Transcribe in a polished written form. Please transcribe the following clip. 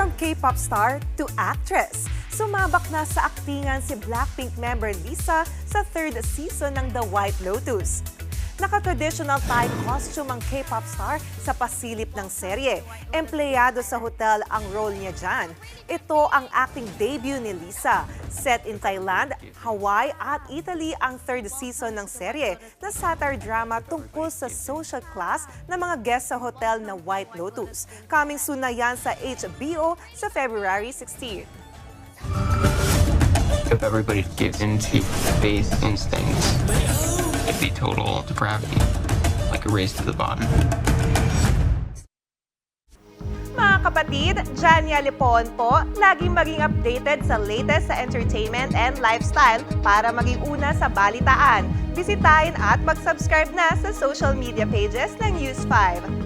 From K-pop star to actress, sumabak na sa aktingan si Blackpink member Lisa sa third season ng The White Lotus. Naka-traditional Thai costume ang K-pop star sa pasilip ng serye. Empleyado sa hotel ang role niya dyan. Ito ang acting debut ni Lisa. Set in Thailand, Hawaii at Italy ang third season ng serye na satire drama tungkol sa social class ng mga guests sa hotel na White Lotus. Coming soon na yan sa HBO sa February 16. If everybody gives into base instincts, it'd be total depravity, like a race to the bottom. Mga kapatid, Jania Lipon po, laging maging updated sa latest sa entertainment and lifestyle para maging una sa balitaan. Bisitahin at mag-subscribe na sa social media pages ng News 5.